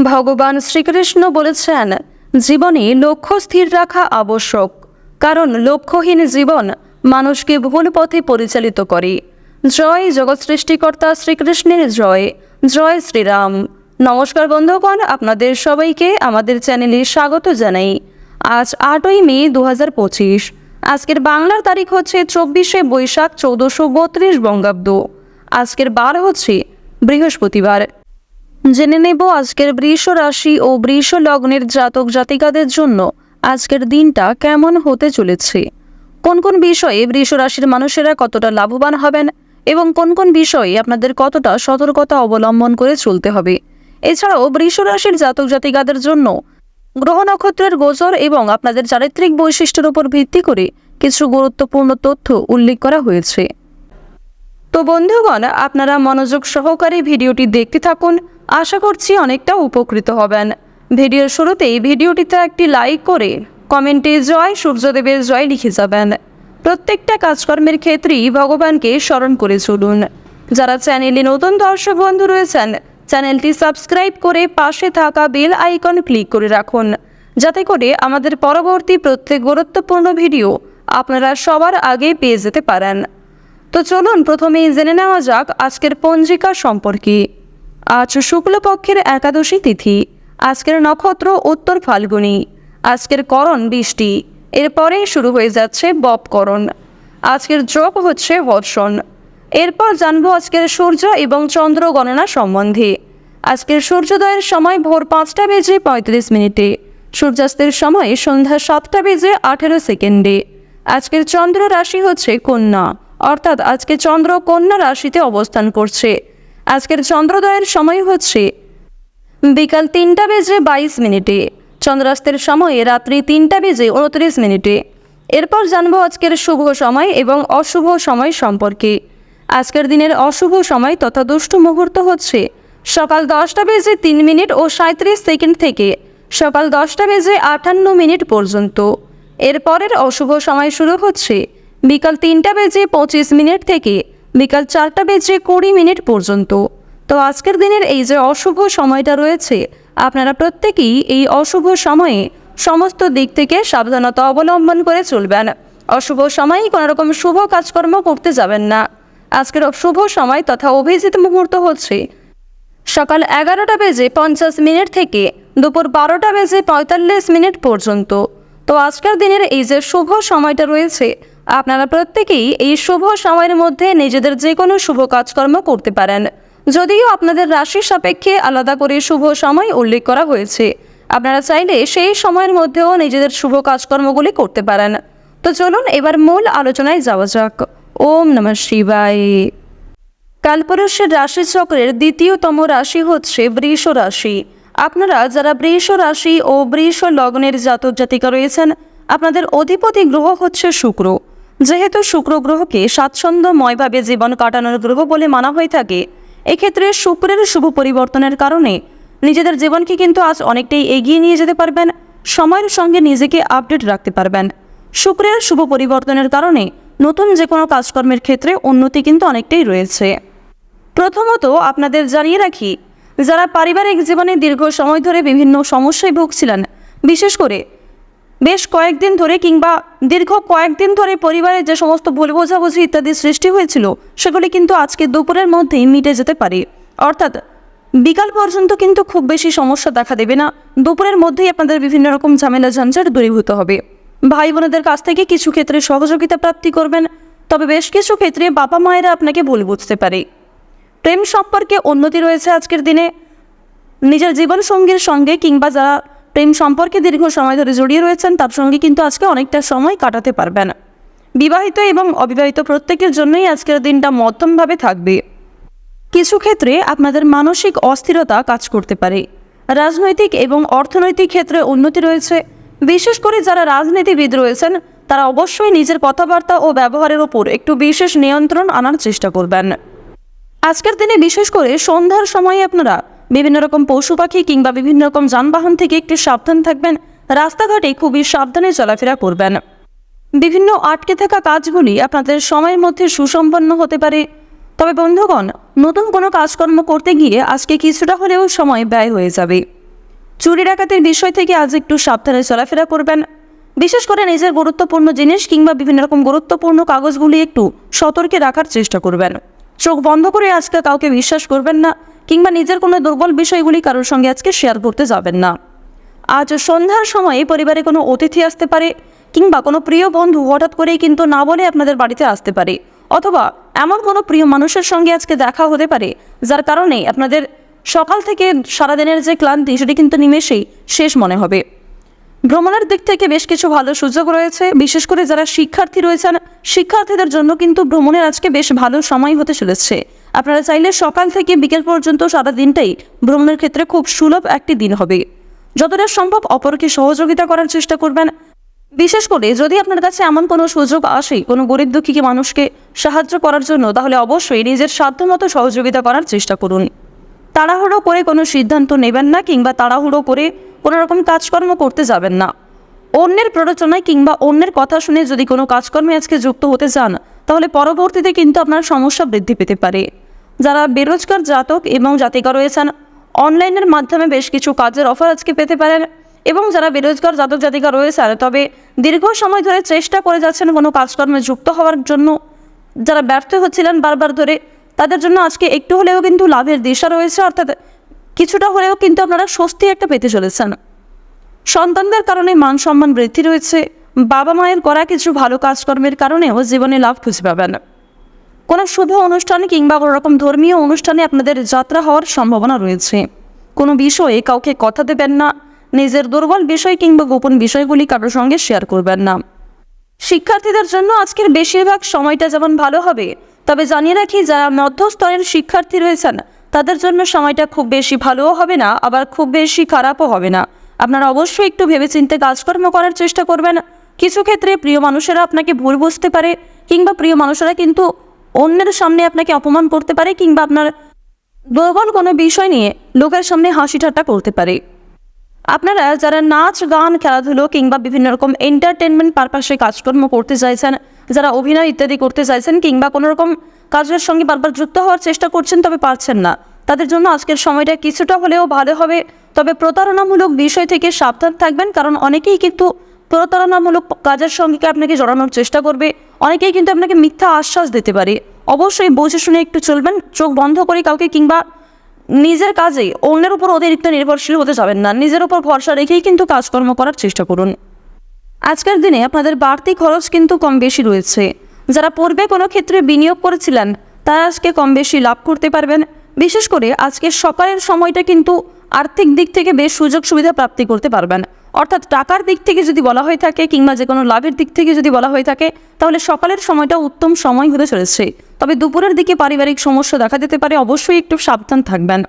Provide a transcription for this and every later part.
ভগবান শ্রীকৃষ্ণ বলেছেন, জীবনে লক্ষ্য স্থির রাখা আবশ্যক, কারণ লক্ষ্যহীন জীবন মানুষকে ভুল পথে পরিচালিত করে। জয় জগৎ সৃষ্টিকর্তা শ্রীকৃষ্ণের জয়। জয় শ্রীরাম। নমস্কার বন্ধুগণ, আপনাদের সবাইকে আমাদের চ্যানেলে স্বাগত জানাই। আজ 8ই মে 2025। আজকের বাংলার তারিখ হচ্ছে 24শে বৈশাখ 1432 বঙ্গাব্দ। আজকের বার হচ্ছে বৃহস্পতিবার। জেনে নেব আজকের বৃষ রাশি ও বৃষ লগ্নের জাতক জাতিকাদের জন্য আজকের দিনটা কেমন হতে চলেছে, কোন কোন বিষয়ে বৃষ রাশির মানুষেরা কতটা লাভবান হবেন এবং কোন কোন বিষয়ে আপনাদের কতটা সতর্কতা অবলম্বন করে চলতে হবে। এছাড়াও বৃষ রাশির জাতক জাতিকাদের জন্য গ্রহ নক্ষত্রের গোচর এবং আপনাদের চারিত্রিক বৈশিষ্ট্যের উপর ভিত্তি করে কিছু গুরুত্বপূর্ণ তথ্য উল্লেখ করা হয়েছে। তো বন্ধুগণ, আপনারা মনোযোগ সহকারে ভিডিওটি দেখতে থাকুন। আশা করছি অনেকটা উপকৃত হবেন। ভিডিওর শুরুতেই ভিডিওটিতে একটি লাইক করে কমেন্টে জয় সূর্যদেবের জয় লিখে যাবেন। প্রত্যেকটা কাজকর্মের ক্ষেত্রেই ভগবানকে স্মরণ করে চলুন। যারা চ্যানেলে নতুন দর্শক বন্ধু রয়েছেন, চ্যানেলটি সাবস্ক্রাইব করে পাশে থাকা বেল আইকন ক্লিক করে রাখুন, যাতে করে আমাদের পরবর্তী প্রত্যেক গুরুত্বপূর্ণ ভিডিও আপনারা সবার আগে পেয়ে যেতে পারেন। তো চলুন প্রথমেই জেনে নেওয়া যাক আজকের পঞ্জিকা সম্পর্কে। আজ শুক্লপক্ষের একাদশী তিথি। আজকের নক্ষত্র উত্তর ফাল্গুনী। আজকের করণ বৃষ্টি। এরপরেই শুরু হয়ে যাচ্ছে বপকরণ। আজকের যোগ হচ্ছে বর্ষণ। এরপর জানবো আজকের সূর্য এবং চন্দ্র গণনা সম্বন্ধে। আজকের সূর্যোদয়ের সময় ভোর 5টা বেজে 35 মিনিটে। সূর্যাস্তের সময় সন্ধ্যা 7টা বেজে 18 সেকেন্ডে। আজকের চন্দ্র রাশি হচ্ছে কন্যা, অর্থাৎ আজকে চন্দ্র কন্যা রাশিতে অবস্থান করছে। আজকের চন্দ্রোদয়ের সময় হচ্ছে বিকাল 3টা বেজে 22 মিনিটে। চন্দ্রাস্তের সময় রাত্রি 3টা বেজে 29 মিনিটে। এরপর জানবো আজকের শুভ সময় এবং অশুভ সময় সম্পর্কে। আজকের দিনের অশুভ সময় তথা দুষ্ট মুহূর্ত হচ্ছে সকাল 10টা বেজে 3 মিনিট ও 37 সেকেন্ড থেকে সকাল 10টা বেজে 58 মিনিট পর্যন্ত। এরপরের অশুভ সময় শুরু হচ্ছে বিকাল 3টা বেজে 25 মিনিট থেকে বিকাল 4টা বেজে 20 মিনিট পর্যন্ত। তো আজকের দিনের এই যে অশুভ সময়টা রয়েছে, আপনারা প্রত্যেকেই এই অশুভ সময়ে সমস্ত দিক থেকে সাবধানতা অবলম্বন করে চলবেন। অশুভ সময়ে কোনো রকম শুভ কাজকর্ম করতে যাবেন না। আজকের শুভ সময় তথা অভিজিৎ মুহূর্ত হচ্ছে সকাল 11টা বেজে 50 মিনিট থেকে দুপুর 12টা বেজে 45 মিনিট পর্যন্ত। তো আজকের দিনের এই যে শুভ সময়টা রয়েছে, আপনারা প্রত্যেকেই এই শুভ সময়ের মধ্যে নিজেদের যে কোনো শুভ কাজকর্ম করতে পারেন। যদিও আপনাদের রাশি সাপেক্ষে আলাদা করে শুভ সময় উল্লেখ করা হয়েছে, আপনারা চাইলে সেই সময়ের মধ্যেও নিজেদের শুভ কাজকর্মগুলি করতে পারেন। তো চলুন এবার মূল আলোচনায় যাওয়া যাক। ওম নমঃ শিবায়। কালপুরুষের রাশিচক্রের দ্বিতীয়তম রাশি হচ্ছে বৃষ রাশি। আপনারা যারা বৃষ রাশি ও বৃষ লগ্নের জাতক জাতিকা রয়েছেন, আপনাদের অধিপতি গ্রহ হচ্ছে শুক্র। যেহেতু শুক্র গ্রহকে স্বাচ্ছন্দ্যময়ভাবে জীবন কাটানোর গ্রহ বলে মানা হয়ে থাকে, এক্ষেত্রে শুক্রের শুভ পরিবর্তনের কারণে নিজেদের জীবনকে কিন্তু আজ অনেকটাই এগিয়ে নিয়ে যেতে পারবেন, সময়ের সঙ্গে নিজেকে আপডেট রাখতে পারবেন। শুক্রের শুভ পরিবর্তনের কারণে নতুন যে কোনো কাজকর্মের ক্ষেত্রে উন্নতি কিন্তু অনেকটাই রয়েছে। প্রথমত আপনাদের জানিয়ে রাখি, যারা পারিবারিক জীবনে দীর্ঘ সময় ধরে বিভিন্ন সমস্যায় ভুগছিলেন, বিশেষ করে বেশ কয়েকদিন ধরে কিংবা দীর্ঘ কয়েকদিন ধরে পরিবারের যে সমস্ত ভুল বোঝাবুঝি ইত্যাদি সৃষ্টি হয়েছিল, সেগুলি কিন্তু আজকে দুপুরের মধ্যেই মিটে যেতে পারে। অর্থাৎ বিকাল পর্যন্ত কিন্তু খুব বেশি সমস্যা দেখা দেবে না। দুপুরের মধ্যেই আপনাদের বিভিন্ন রকম ঝামেলা ঝঞ্ঝাট দূরীভূত হবে। ভাই বোনেদের কাছ থেকে কিছু ক্ষেত্রে সহযোগিতা প্রাপ্তি করবেন, তবে বেশ কিছু ক্ষেত্রে বাবা মায়েরা আপনাকে ভুল বুঝতে পারে। প্রেম সম্পর্কে উন্নতি রয়েছে আজকের দিনে। নিজের জীবনসঙ্গীর সঙ্গে কিংবা যারা প্রেম সম্পর্কে দীর্ঘ সময় ধরে জড়িয়ে রয়েছেন, তার সঙ্গে কিন্তু আজকে অনেকটা সময় কাটাতে পারবেন। বিবাহিত এবং অবিবাহিত প্রত্যেকের জন্যই আজকের দিনটা মধ্যমভাবে থাকবে। কিছু ক্ষেত্রে আপনাদের মানসিক অস্থিরতা কাজ করতে পারে। রাজনৈতিক এবং অর্থনৈতিক ক্ষেত্রে উন্নতি রয়েছে। বিশেষ করে যারা রাজনীতিবিদ রয়েছেন, তারা অবশ্যই নিজের কথাবার্তা ও ব্যবহারের ওপর একটু বিশেষ নিয়ন্ত্রণ আনার চেষ্টা করবেন। আজকের দিনে বিশেষ করে সন্ধ্যার সময়ে আপনারা বিভিন্ন রকম পশু পাখি কিংবা বিভিন্ন রকম যানবাহন থেকে একটু সাবধান থাকবেন। রাস্তাঘাটে খুবই সাবধানে চলাফেরা করবেন। বিভিন্ন আটকে থাকা কাজগুলি আপনাদের সময়ের মধ্যে সুসম্পন্ন হতে পারে। তবে বন্ধুগণ, নতুন কোনো কাজকর্ম করতে গিয়ে আজকে কিছুটা হলেও সময় ব্যয় হয়ে যাবে। চুরি ডাকাতির বিষয় থেকে আজ একটু সাবধানে চলাফেরা করবেন। বিশেষ করে নিজের গুরুত্বপূর্ণ জিনিস কিংবা বিভিন্ন রকম গুরুত্বপূর্ণ কাগজগুলি একটু সতর্কে রাখার চেষ্টা করবেন। চোখ বন্ধ করে আজকে কাউকে বিশ্বাস করবেন না কিংবা নিজের কোনো দুর্বল বিষয়গুলি কারোর সঙ্গে আজকে শেয়ার করতে যাবেন না। আজ সন্ধ্যার সময়ে পরিবারে কোনো অতিথি আসতে পারে কিংবা কোনো প্রিয় বন্ধু হঠাৎ করেই কিন্তু না বলে আপনাদের বাড়িতে আসতে পারে, অথবা এমন কোনো প্রিয় মানুষের সঙ্গে আজকে দেখা হতে পারে যার কারণে আপনাদের সকাল থেকে সারাদিনের যে ক্লান্তি সেটি কিন্তু নিমেষেই শেষ মনে হবে। ভ্রমণের দিক থেকে বেশ কিছু ভালো সুযোগ রয়েছে। বিশেষ করে যারা শিক্ষার্থী রয়েছেন, শিক্ষার্থীদের জন্য কিন্তু ভ্রমণের আজকে বেশ ভালো সময় হতে চলেছে। আপনারা চাইলে সকাল থেকে বিকেল পর্যন্ত সারা দিনটাই ভ্রমণের ক্ষেত্রে খুব সুলভ একটি দিন হবে। যতটা সম্ভব অপরকে সহযোগিতা করার চেষ্টা করবেন। বিশেষ করে যদি আপনার কাছে এমন কোনো সুযোগ আসে কোনো গরিব দুঃখী মানুষকে সাহায্য করার জন্য, তাহলে অবশ্যই নিজের সাধ্যমতো সহযোগিতা করার চেষ্টা করুন। তাড়াহুড়ো করে কোনো সিদ্ধান্ত নেবেন না কিংবা তাড়াহুড়ো করে কোনো রকম কাজকর্ম করতে যাবেন না। অন্যের প্ররোচনায় কিংবা অন্যের কথা শুনে যদি কোনো কাজকর্মে আজকে যুক্ত হতে চান, তাহলে পরবর্তীতে কিন্তু আপনার সমস্যা বৃদ্ধি পেতে পারে। যারা বেরোজগার জাতক এবং জাতিকা রয়েছেন, অনলাইনের মাধ্যমে বেশ কিছু কাজের অফার আজকে পেতে পারেন। এবং যারা বেরোজগার জাতক জাতিকা রয়েছেন তবে দীর্ঘ সময় ধরে চেষ্টা করে যাচ্ছেন কোনো কাজকর্মে যুক্ত হওয়ার জন্য, যারা ব্যর্থ হচ্ছিলেন বারবার ধরে, তাদের জন্য আজকে একটু হলেও কিন্তু লাভের দিশা রয়েছে, অর্থাৎ কিছুটা হলেও কিন্তু আপনারা স্বস্তি একটা পেতে চলেছেন। সন্তানদের কারণে মান সম্মান বৃদ্ধি রয়েছে। বাবা মায়ের করা কিছু ভালো কাজকর্মের কারণেও জীবনে লাভ খুঁজে পাবেন। কোনো শুভ অনুষ্ঠানে কিংবা কোনো রকম ধর্মীয় অনুষ্ঠানে আপনাদের যাত্রা হওয়ার সম্ভাবনা রয়েছে। কোনো বিষয়ে কাউকে কথা দেবেন না। নিজের দুর্বল বিষয় কিংবা গোপন বিষয়গুলি কারোর সঙ্গে শেয়ার করবেন না। শিক্ষার্থীদের জন্য আজকের বেশিরভাগ সময়টা যেমন ভালো হবে, তবে জানিয়ে রাখি যারা মধ্যস্তরের শিক্ষার্থী রয়েছেন তাদের জন্য সময়টা খুব বেশি ভালোও হবে না, আবার খুব বেশি খারাপও হবে না। আপনারা অবশ্যই একটু ভেবেচিন্তে কাজকর্ম করার চেষ্টা করবেন। কিছু ক্ষেত্রে প্রিয় মানুষেরা আপনাকে ভুল বুঝতে পারে কিংবা প্রিয় মানুষেরা কিন্তু অন্যের সামনে আপনাকে অপমান করতে পারে কিংবা আপনার দুর্বল কোনো বিষয় নিয়ে লোকের সামনে হাসি ঠাট্টা করতে পারে। আপনারা যারা নাচ গান খেলাধুলো কিংবা বিভিন্ন রকম এন্টারটেনমেন্ট পারপাসে কাজকর্ম করতে চাইছেন, যারা অভিনয় ইত্যাদি করতে চাইছেন কিংবা কোনো রকম কাজের সঙ্গে বারবার যুক্ত হওয়ার চেষ্টা করছেন তবে পারছেন না, তাদের জন্য আজকের সময়টা কিছুটা হলেও ভালো হবে। তবে প্রতারণামূলক বিষয় থেকে সাবধান থাকবেন, কারণ অনেকেই কিন্তু প্রতারণামূলক কাজের সঙ্গে আপনাকে জড়ানোর চেষ্টা করবে। অনেকেই কিন্তু আপনাকে মিথ্যা আশ্বাস দিতে পারে। অবশ্যই বুঝে শুনে একটু চলবেন। চোখ বন্ধ করে কাউকে কিংবা নিজের কাজে অন্যের উপর অতিরিক্ত নির্ভরশীল হতে যাবেন না। নিজের উপর ভরসা রেখেই কিন্তু কাজকর্ম করার চেষ্টা করুন। আজকের দিনে আপনাদের বাড়তি খরচ কিন্তু কম বেশি রয়েছে। যারা পূর্বে কোনো ক্ষেত্রে বিনিয়োগ করেছিলেন তারা আজকে কম বেশি লাভ করতে পারবেন। বিশেষ করে আজকে সকালের সময়টা কিন্তু আর্থিক দিক থেকে বেশ সুযোগ সুবিধা প্রাপ্তি করতে পারবেন। অর্থাৎ টাকার দিক থেকে যদি বলা হয়ে থাকে কিংবা যে কোনো লাভের দিক থেকে যদি বলা হয়ে থাকে, তাহলে সকালের সময়টা উত্তম সময় হতে চলেছে। তবে দুপুরের দিকে পারিবারিক সমস্যা দেখা দিতে পারে, অবশ্যই একটু সাবধান থাকবেন।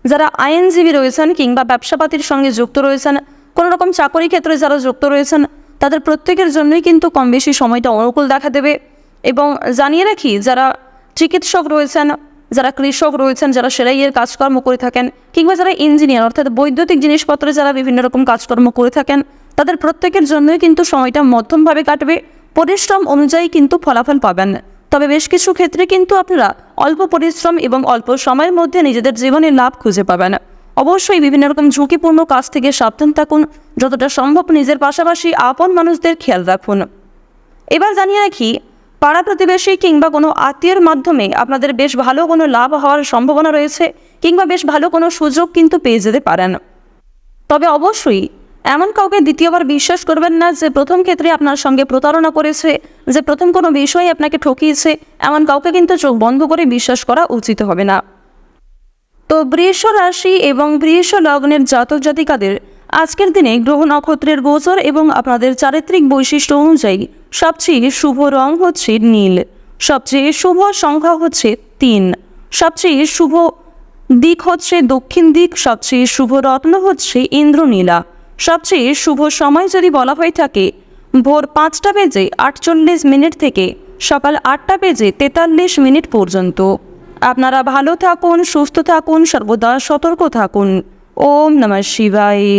যারা আইনজীবী রয়েছেন কিংবা ব্যবসাপাতির সঙ্গে যুক্ত রয়েছেন, কোনো রকম চাকরি ক্ষেত্রে যারা যুক্ত রয়েছেন, তাদের প্রত্যেকের জন্যই কিন্তু কম বেশি সময়টা অনুকূল দেখা দেবে। এবং জানিয়ে রাখি যারা চিকিৎসক রয়েছেন, যারা কৃষক রয়েছেন, যারা সেলাইয়ের কাজকর্ম করে থাকেন কিংবা যারা ইঞ্জিনিয়ার অর্থাৎ বৈদ্যুতিক জিনিসপত্রে যারা বিভিন্ন রকম কাজকর্ম করে থাকেন, তাদের প্রত্যেকের জন্যই কিন্তু সময়টা মধ্যমভাবে কাটবে। পরিশ্রম অনুযায়ী কিন্তু ফলাফল পাবেন। তবে বেশ কিছু ক্ষেত্রে কিন্তু আপনারা অল্প পরিশ্রম এবং অল্প সময়ের মধ্যে নিজেদের জীবনে লাভ খুঁজে পাবেন। অবশ্যই বিভিন্ন রকম ঝুঁকিপূর্ণ কাজ থেকে সাবধান থাকুন। যতটা সম্ভব নিজের পাশাপাশি আপন মানুষদের খেয়াল রাখুন। এবার জানিয়ে রাখি, পাড়া প্রতিবেশী কিংবা কোনো আত্মীয়ের মাধ্যমে আপনাদের বেশ ভালো কোনো লাভ হওয়ার সম্ভাবনা রয়েছে কিংবা বেশ ভালো কোনো সুযোগ কিন্তু পেয়ে যেতে পারেন। তবে অবশ্যই এমন কাউকে দ্বিতীয়বার বিশ্বাস করবেন না যে প্রথম ক্ষেত্রে আপনার সঙ্গে প্রতারণা করেছে, যে প্রথম কোনো বিষয়ে আপনাকে ঠকিয়েছে। এমন কাউকে কিন্তু চোখ বন্ধ করে বিশ্বাস করা উচিত হবে না। তো বৃষ রাশি এবং বৃষ লগ্নের জাতক জাতিকাদের আজকের দিনে গ্রহ নক্ষত্রের গোচর এবং আপনাদের চারিত্রিক বৈশিষ্ট্য অনুযায়ী সবচেয়ে শুভ রং হচ্ছে নীল, সবচেয়ে শুভ সংখ্যা হচ্ছে 3, সবচেয়ে শুভ দিক হচ্ছে দক্ষিণ দিক, সবচেয়ে শুভ রত্ন হচ্ছে ইন্দ্রনীলা, সবচেয়ে শুভ সময় যদি বলা হয়ে থাকে ভোর 5:48 থেকে সকাল 8:43 পর্যন্ত। আপনারা ভালো থাকুন, সুস্থ থাকুন, সর্বদা সতর্ক থাকুন। ওম নমঃ শিবায়।